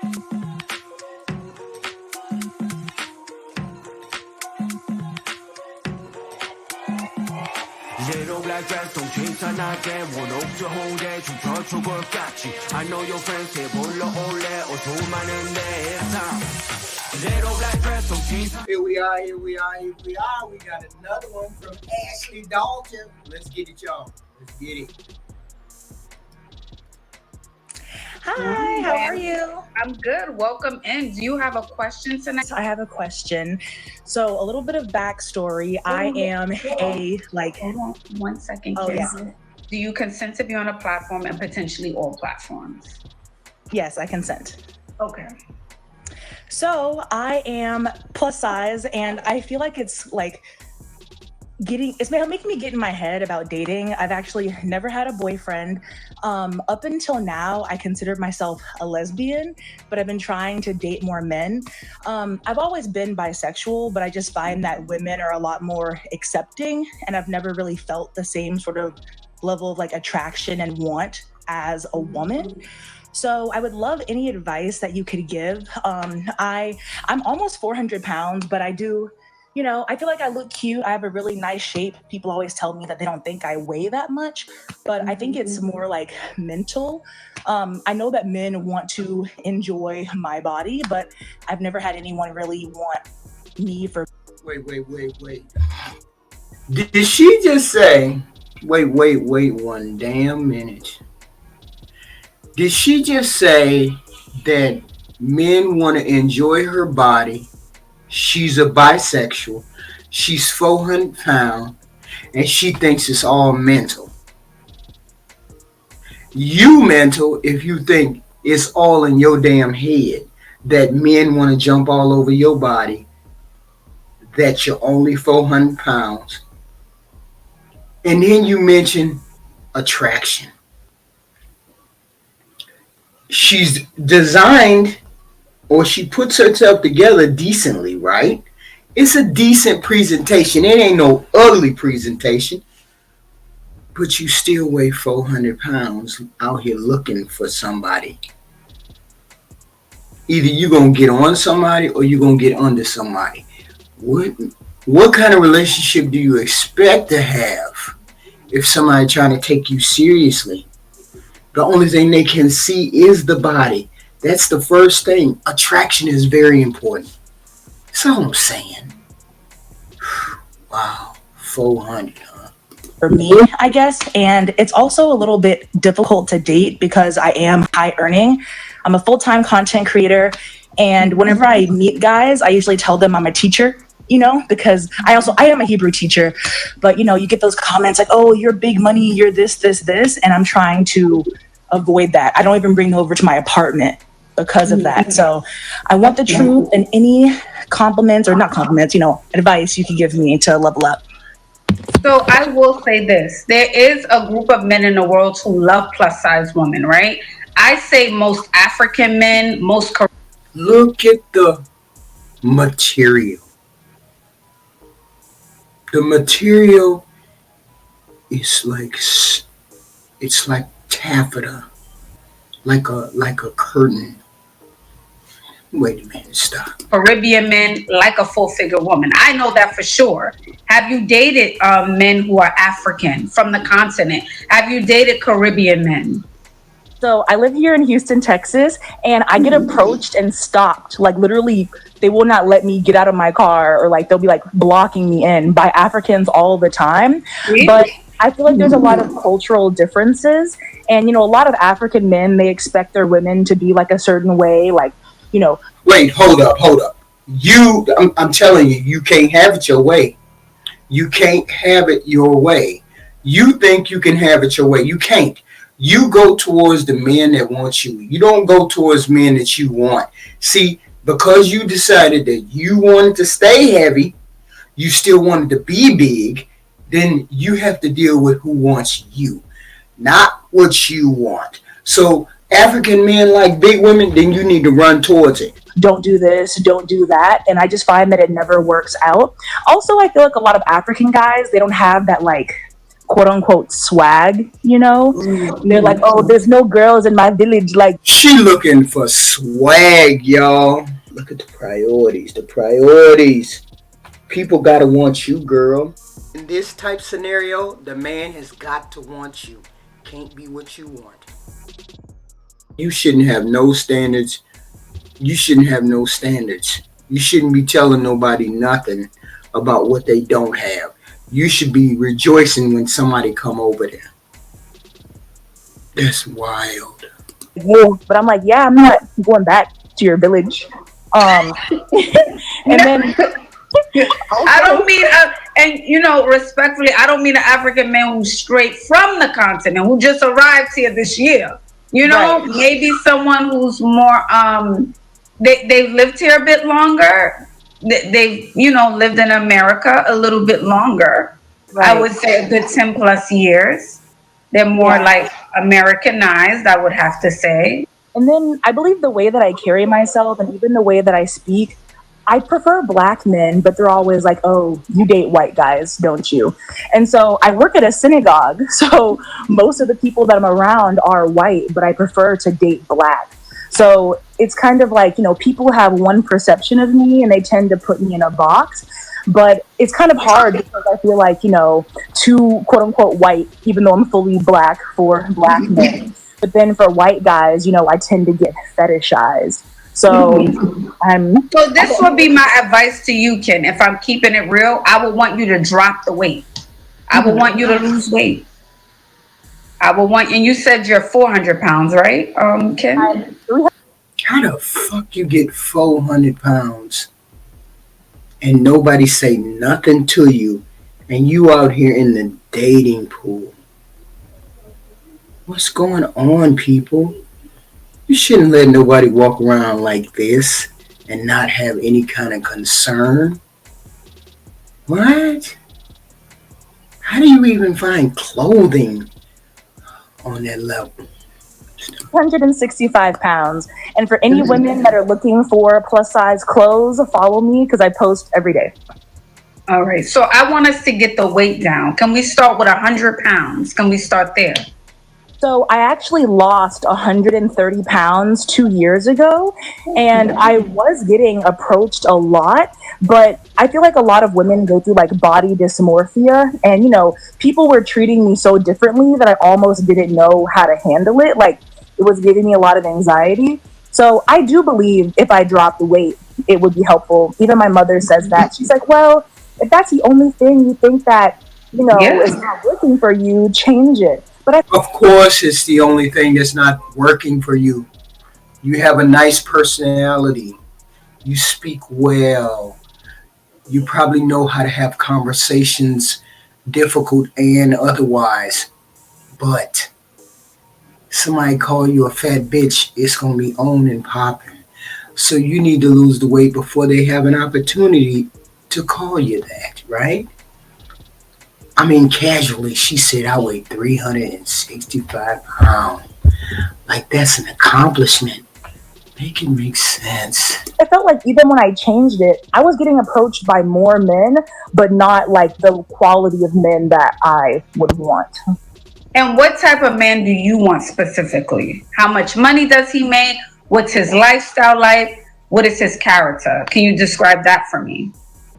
Little black dress, don't chase a night there. One up to hold it, to touch your work, sketchy. I know your friends say, bullo ole, or two man in there. Little black dress, don't chase. Here we are. We got another one from Ashley Dalton. Let's get it, y'all. Let's get it. Hi, how are you? I'm good. Welcome in. Do you have a question tonight? So I have a question. So a little bit of backstory. I am Hold on 1 second, Oh, Kiz. yeah. Do you consent to be on a platform and potentially all platforms? Yes, I consent. Okay. So I am plus size, and I feel like it's making me get in my head about dating. I've actually never had a boyfriend. Up until now, I considered myself a lesbian, but I've been trying to date more men. I've always been bisexual, but I just find that women are a lot more accepting, and I've never really felt the same sort of level of attraction and want as a woman. So I would love any advice that you could give. I'm almost 400 pounds, but I do, I feel like I look cute. I have a really nice shape. People always tell me that they don't think I weigh that much, but I think it's more mental. I know that men want to enjoy my body, but I've never had anyone really want me for. Wait. Did she just say, wait, one damn minute. Did she just say that men want to enjoy her body? She's a bisexual. She's 400 pounds, and she thinks it's all mental. You mental if you think it's all in your damn head that men want to jump all over your body, that you're only 400 pounds. And then you mention attraction. She's designed, or she puts herself together decently, right? It's a decent presentation. It ain't no ugly presentation. But you still weigh 400 pounds out here looking for somebody. Either you're going to get on somebody or you're going to get under somebody. What kind of relationship do you expect to have if somebody trying to take you seriously? The only thing they can see is the body. That's the first thing. Attraction is very important. That's all I'm saying. Wow, 400, huh? For me, I guess. And it's also a little bit difficult to date because I am high earning. I'm a full-time content creator. And whenever I meet guys, I usually tell them I'm a teacher, because I am a Hebrew teacher. But, you get those comments like, oh, you're big money, you're this. And I'm trying to avoid that. I don't even bring them over to my apartment because of that. So I want the truth, and any compliments, or not compliments, advice you could give me to level up. So I will say this. There is a group of men in the world who love plus size women, right? I say most African men, Look at the material. The material is it's like taffeta, like a curtain. Wait a minute, stop. Caribbean men like a full-figure woman. I know that for sure. Have you dated men who are African from the continent? Have you dated Caribbean men? So I live here in Houston, Texas, and I get approached and stopped. Literally, they will not let me get out of my car, or they'll be blocking me in by Africans all the time. Really? But I feel like there's a lot of cultural differences. And, a lot of African men, they expect their women to be a certain way, Wait, hold up. I'm telling you, you can't have it your way. You can't have it your way. You think you can have it your way. You can't. You go towards the men that want you. You don't go towards men that you want. See, because you decided that you wanted to stay heavy, you still wanted to be big, then you have to deal with who wants you, not what you want. So African men like big women, then you need to run towards it. Don't do this, don't do that. And I just find that it never works out. Also, I feel like a lot of African guys, they don't have that quote unquote swag, you know? They're like, oh, there's no girls in my village. Like, She looking for swag, y'all. Look at the priorities. The priorities. People gotta want you, girl. In this type scenario, the man has got to want you. Can't be what you want. You shouldn't have no standards. You shouldn't have no standards. You shouldn't be telling nobody nothing about what they don't have. You should be rejoicing when somebody come over there. That's wild. but I'm like, yeah, I'm not going back to your village. And then I don't mean, and you know, respectfully, I don't mean an African man who's straight from the continent, who just arrived here this year. You know, Right. maybe someone who's more, they've lived here a bit longer. They've, you know, lived in America a little bit longer. Right. I would say a good 10 plus years. They're more like Americanized, I would have to say. And then I believe the way that I carry myself and even the way that I speak, I prefer black men, but they're always like, oh, you date white guys, don't you? And so I work at a synagogue. So most of the people that I'm around are white, but I prefer to date black. So it's kind of like, you know, people have one perception of me and they tend to put me in a box. But it's kind of hard because I feel like, you know, too quote unquote white, even though I'm fully black for black men. But then for white guys, you know, I tend to get fetishized. So So this would be my advice to you, Ken. If I'm keeping it real, I would want you to drop the weight. I would want you to lose weight. I would want, and you said you're 400 pounds, right, Ken? How the fuck you get 400 pounds and nobody say nothing to you and you out here in the dating pool? What's going on, people? You shouldn't let nobody walk around like this and not have any kind of concern. What? How do you even find clothing on that level? 165 pounds. And for any women that are looking for plus size clothes, follow me because I post every day. All right. So I want us to get the weight down. Can we start with 100 pounds? Can we start there? So I actually lost 130 pounds 2 years ago, and I was getting approached a lot, but I feel like a lot of women go through like body dysmorphia, and you know, people were treating me so differently that I almost didn't know how to handle it. Like it was giving me a lot of anxiety. So I do believe if I dropped the weight, it would be helpful. Even my mother says that. She's like, well, if that's the only thing you think that, you know, is not working for you, change it. But Of course, it's the only thing that's not working for you. You have a nice personality. You speak well. You probably know how to have conversations, difficult and otherwise. But somebody call you a fat bitch, it's going to be on and popping. So you need to lose the weight before they have an opportunity to call you that, right? I mean, casually, she said I weigh 365 pounds. Like, that's an accomplishment. Make it make sense. I felt like even when I changed it, I was getting approached by more men, but not like the quality of men that I would want. And what type of man do you want specifically? How much money does he make? What's his lifestyle like? What is his character? Can you describe that for me?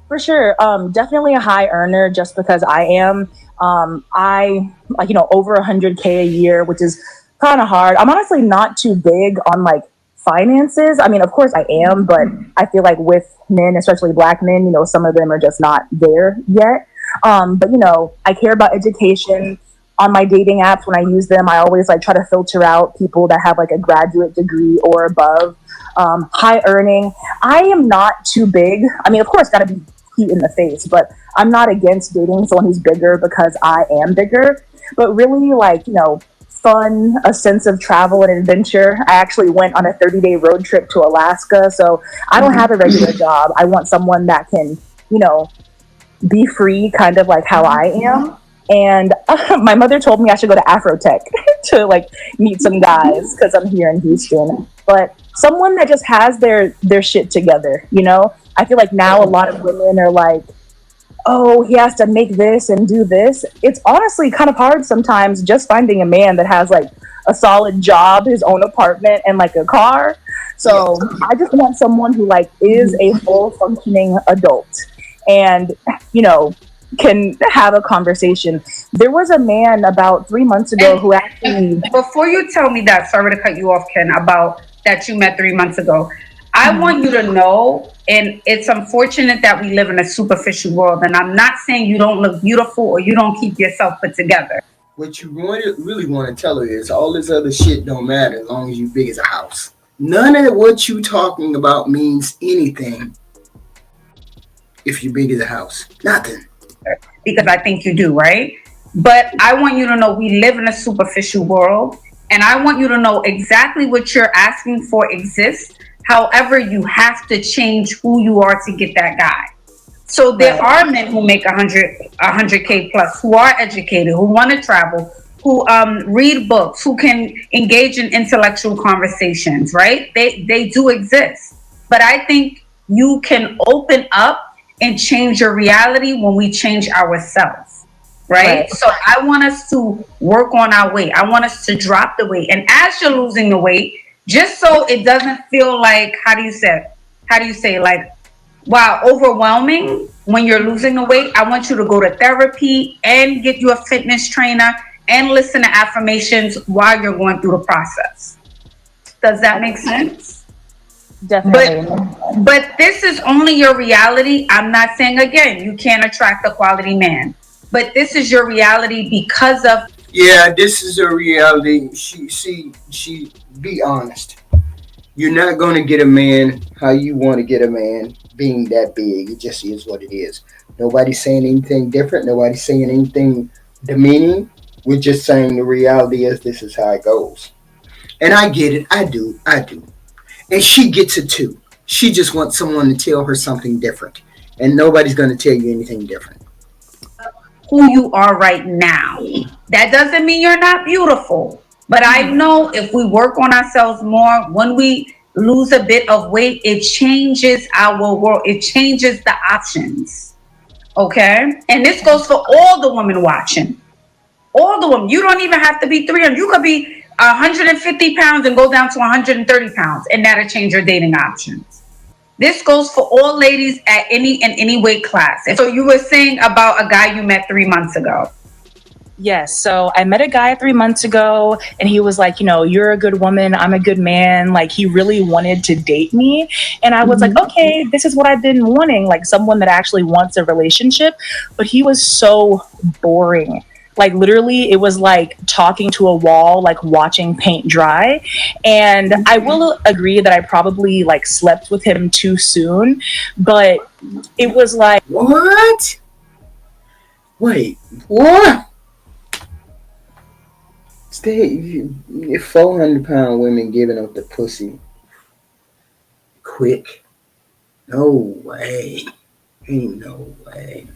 For sure. Definitely a high earner just because I am. I like, you know, over 100K a year, which is kind of hard. I'm honestly not too big on like finances. I mean, of course I am, but I feel like with men, especially black men, you know, some of them are just not there yet. But you know, I care about education. On my dating apps, when I use them, I always like try to filter out people that have like a graduate degree or above. High earning. I am not too big. I mean, of course, got to be cute in the face, but I'm not against dating someone who's bigger because I am bigger. But really, like, you know, fun, a sense of travel and adventure. I actually went on a 30-day road trip to Alaska, so I don't have a regular job. I want someone that can, you know, be free, kind of like how I am. And my mother told me I should go to Afrotech to like meet some guys because I'm here in Houston. But someone that just has their shit together, you know? I feel like now a lot of women are like, oh, he has to make this and do this. It's honestly kind of hard sometimes just finding a man that has like a solid job, his own apartment, and like a car. So I just want someone who like is a full functioning adult and, you know, can have a conversation. There was a man about 3 months ago who actually. Before you tell me that, sorry to cut you off, Ken, about that you met 3 months ago. I want you to know, and it's unfortunate that we live in a superficial world, and I'm not saying you don't look beautiful or you don't keep yourself put together. What you really want to tell her is all this other shit don't matter as long as you big as a house. None of what you talking about means anything if you big as a house. Nothing. Because I think you do, right? But I want you to know we live in a superficial world, and I want you to know exactly what you're asking for exists. However, you have to change who you are to get that guy. So there are men who make 100K plus, who are educated, who want to travel, who read books, who can engage in intellectual conversations, right? They do exist. But I think you can open up and change your reality when we change ourselves, right? So I want us to work on our weight. I want us to drop the weight. And as you're losing the weight, just so it doesn't feel like, how do you say, like, wow, overwhelming when you're losing the weight, I want you to go to therapy and get you a fitness trainer and listen to affirmations while you're going through the process. Does that make sense? Definitely. But this is only your reality. I'm not saying, again, you can't attract a quality man. But this is your reality because of... Yeah, this is a reality. She be honest. You're not going to get a man how you want to get a man being that big. It just is what it is. Nobody's saying anything different. Nobody's saying anything demeaning. We're just saying the reality is this is how it goes. And I get it. I do. And she gets it too. She just wants someone to tell her something different. And nobody's going to tell you anything different. Who you are right now. That doesn't mean you're not beautiful. But I know if we work on ourselves more, when we lose a bit of weight, it changes our world. It changes the options. Okay? And this goes for all the women watching. All the women. You don't even have to be 300. You could be 150 pounds and go down to 130 pounds. And that'll change your dating options. This goes for all ladies at any weight class. And so you were saying about a guy you met 3 months ago. Yes. So I met a guy 3 months ago and he was like, you know, you're a good woman. I'm a good man. Like he really wanted to date me. And I was like, okay, this is what I've been wanting. Like someone that actually wants a relationship. But he was so boring. Like literally it was like talking to a wall, like watching paint dry. And I will agree that I probably like slept with him too soon. But it was like, what? Wait, what? Stay, 400-pound women giving up the pussy quick. No way. Ain't no way.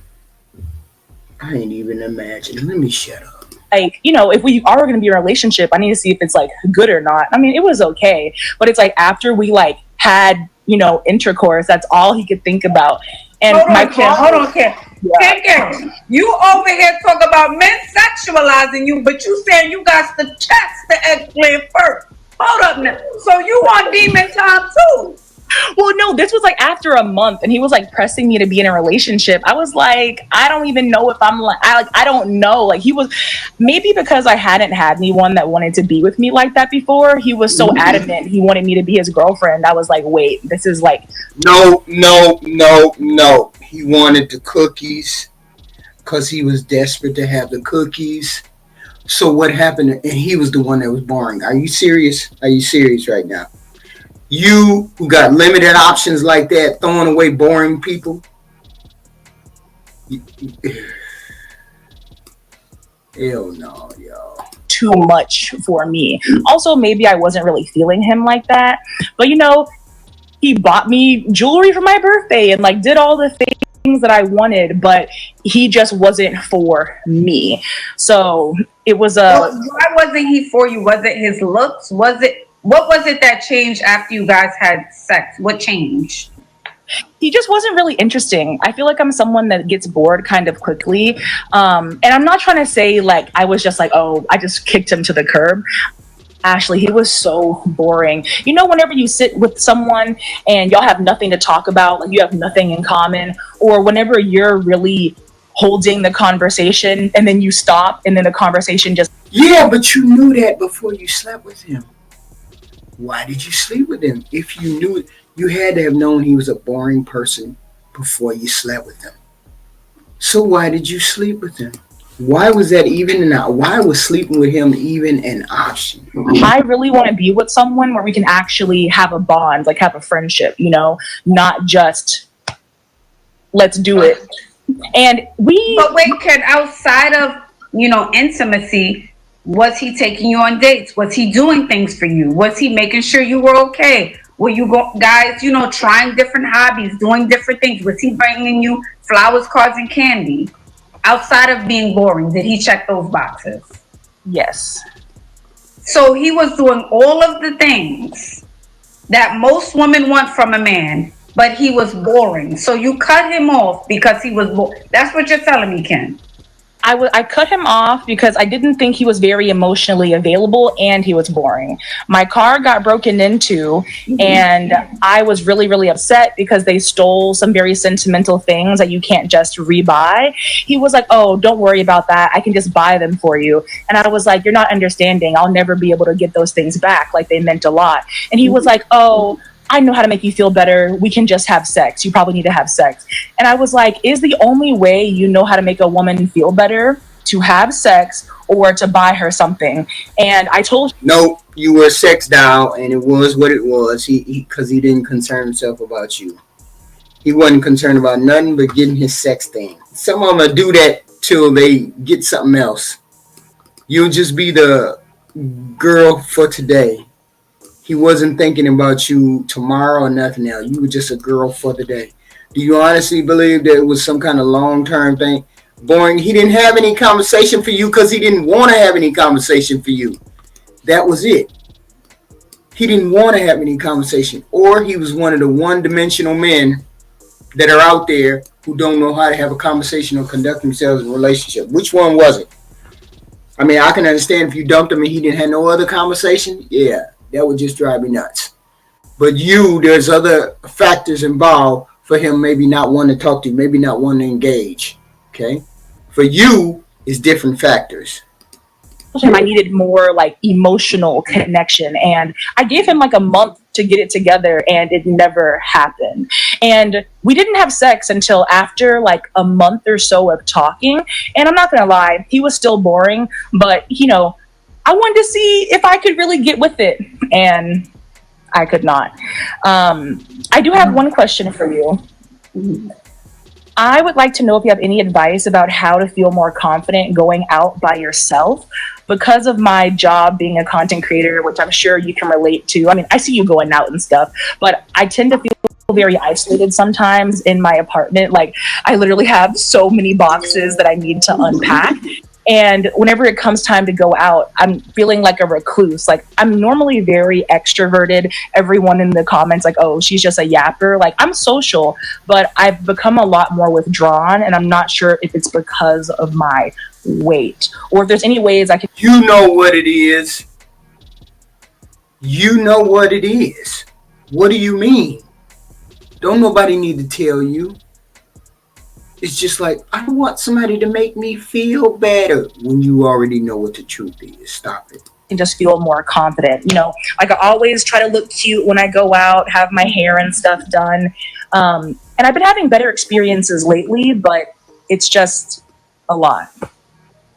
I ain't even imagining. Let me shut up. Like, you know, if we are going to be in a relationship, I need to see if it's like good or not. I mean, it was okay. But it's like after we like had, you know, intercourse, that's all he could think about. And hold on, Ken. Yeah. Ken, you over here talk about men sexualizing you, but you saying you got to test the eggplant first. Hold up now. So you want demon time too? Well, no, this was like after a month and he was like pressing me to be in a relationship. I was like, I don't even know if I'm like, I don't know. Like he was, maybe because I hadn't had anyone that wanted to be with me like that before. He was so adamant. He wanted me to be his girlfriend. I was like, wait, this is like. No. He wanted the cookies because he was desperate to have the cookies. So what happened? And he was the one that was boring. Are you serious? Are you serious right now? You who got limited options like that, throwing away boring people. Hell no, y'all. Too much for me. Also, maybe I wasn't really feeling him like that. But, you know, he bought me jewelry for my birthday and, like, did all the things that I wanted. But he just wasn't for me. So it was a... Well, why wasn't he for you? Was it his looks? What was it that changed after you guys had sex? What changed? He just wasn't really interesting. I feel like I'm someone that gets bored kind of quickly. And I'm not trying to say like I was just like, oh, I just kicked him to the curb. Ashley, he was so boring. You know, whenever you sit with someone and y'all have nothing to talk about, like you have nothing in common, or whenever you're really holding the conversation and then you stop and then the conversation just. Yeah, but you knew that before you slept with him. Why did you sleep with him? If you knew it, you had to have known he was a boring person before you slept with him. So why did you sleep with him? Why was that even why was sleeping with him even an option? I really want to be with someone where we can actually have a bond, like have a friendship, you know, not just let's do it. And But wait, Ken, outside of, you know, intimacy, was he taking you on dates? Was he doing things for you? Was he making sure you were okay? Were you guys, you know, trying different hobbies, doing different things? Was he bringing you flowers, cards, and candy? Outside of being boring, did he check those boxes? Yes. So he was doing all of the things that most women want from a man, but he was boring. So you cut him off because he was boring. That's what you're telling me, Ken. I cut him off because I didn't think he was very emotionally available and he was boring. My car got broken into and I was really, really upset because they stole some very sentimental things that you can't just rebuy. He was like, oh, don't worry about that. I can just buy them for you. And I was like, you're not understanding. I'll never be able to get those things back. Like they meant a lot. And he was like, oh, I know how to make you feel better. We can just have sex. You probably need to have sex. And I was like, is the only way you know how to make a woman feel better to have sex or to buy her something? And I told No, you were a sex doll, and it was what it was. Because he didn't concern himself about you. He wasn't concerned about nothing but getting his sex thing. Some of them do that till they get something else. You'll just be the girl for today. He wasn't thinking about you tomorrow or nothing else. You were just a girl for the day. Do you honestly believe that it was some kind of long-term thing? Boring. He didn't have any conversation for you because he didn't want to have any conversation for you. That was it. He didn't want to have any conversation. Or he was one of the one-dimensional men that are out there who don't know how to have a conversation or conduct themselves in a relationship. Which one was it? I mean, I can understand if you dumped him and he didn't have no other conversation. Yeah. That would just drive me nuts. But there's other factors involved for him maybe not wanting to talk to you, maybe not wanting to engage. Okay? For you, it's different factors. him I needed more like emotional connection. And I gave him like a month to get it together and it never happened. And we didn't have sex until after like a month or so of talking. And I'm not going to lie, he was still boring, but you know, I wanted to see if I could really get with it, and I could not. I do have one question for you. I would like to know if you have any advice about how to feel more confident going out by yourself. Because of my job being a content creator, which I'm sure you can relate to. I mean, I see you going out and stuff, but I tend to feel very isolated sometimes in my apartment. Like, I literally have so many boxes that I need to unpack. And whenever it comes time to go out, I'm feeling like a recluse. Like, I'm normally very extroverted. Everyone in the comments like, oh, she's just a yapper. Like, I'm social, but I've become a lot more withdrawn, and I'm not sure if it's because of my weight or if there's any ways I can. You know what it is. You know what it is. What do you mean? Don't nobody need to tell you. It's just like, I want somebody to make me feel better when you already know what the truth is. Stop it. And just feel more confident. You know, like I always try to look cute when I go out, have my hair and stuff done. And I've been having better experiences lately, but it's just a lot.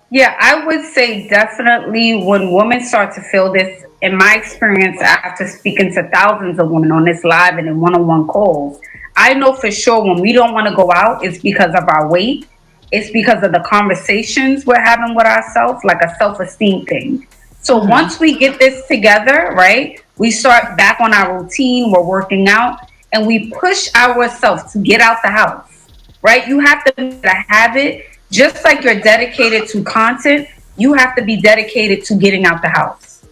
Yeah, I would say definitely when women start to feel this, in my experience, after speaking to thousands of women on this live and in one-on-one calls, I know for sure when we don't want to go out, it's because of our weight. It's because of the conversations we're having with ourselves, like a self-esteem thing. So once we get this together, right, we start back on our routine, we're working out, and we push ourselves to get out the house, right? You have to be a habit, just like you're dedicated to content, you have to be dedicated to getting out the house.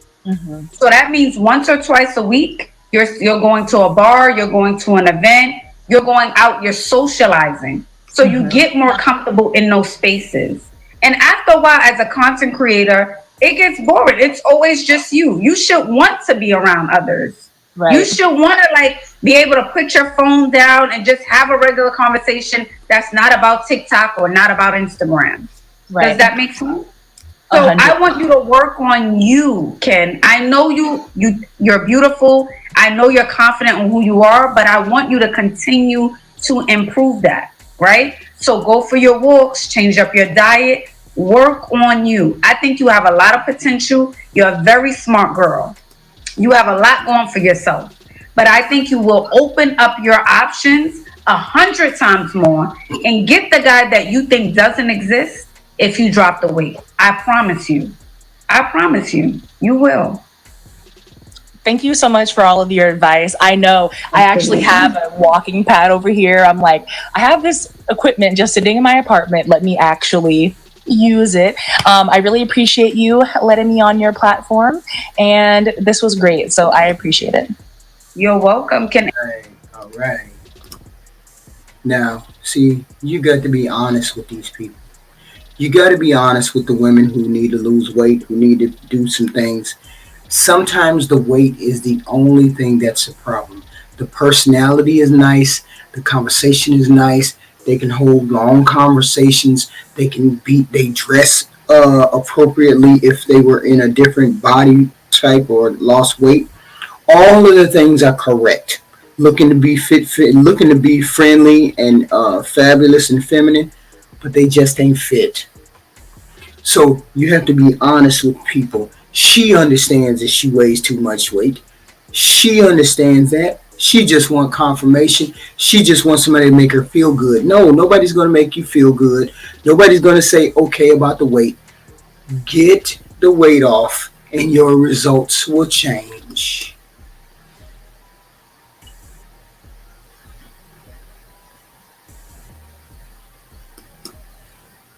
So that means once or twice a week, you're going to a bar, you're going to an event, You're going out, you're socializing. So you get more comfortable in those spaces. And after a while, as a content creator, it gets boring. It's always just you. You should want to be around others. Right. You should want to like be able to put your phone down and just have a regular conversation that's not about TikTok or not about Instagram. Right. Does that make sense? So 100. I want you to work on you, Ken. I know you're beautiful. I know you're confident in who you are, but I want you to continue to improve that, right? So go for your walks, change up your diet, work on you. I think you have a lot of potential. You're a very smart girl. You have a lot going for yourself. But I think you will open up your options 100 times more and get the guy that you think doesn't exist if you drop the weight. I promise you. I promise you. You will. Thank you so much for all of your advice. I know I actually have a walking pad over here. I'm like, I have this equipment just sitting in my apartment. Let me actually use it. I really appreciate you letting me on your platform, and this was great. So I appreciate it. You're welcome. All right. Now, see, you got to be honest with these people. You got to be honest with the women who need to lose weight, who need to do some things. Sometimes the weight is the only thing that's a problem. The personality is nice. The conversation is nice. They can hold long conversations. They dress appropriately if they were in a different body type or lost weight. All of the things are correct. Looking to be fit, looking to be friendly and fabulous and feminine, but they just ain't fit. So you have to be honest with people. She understands that she weighs too much weight. She understands that. She just wants confirmation. She just wants somebody to make her feel good. No, nobody's going to make you feel good. Nobody's going to say okay about the weight. Get the weight off and your results will change.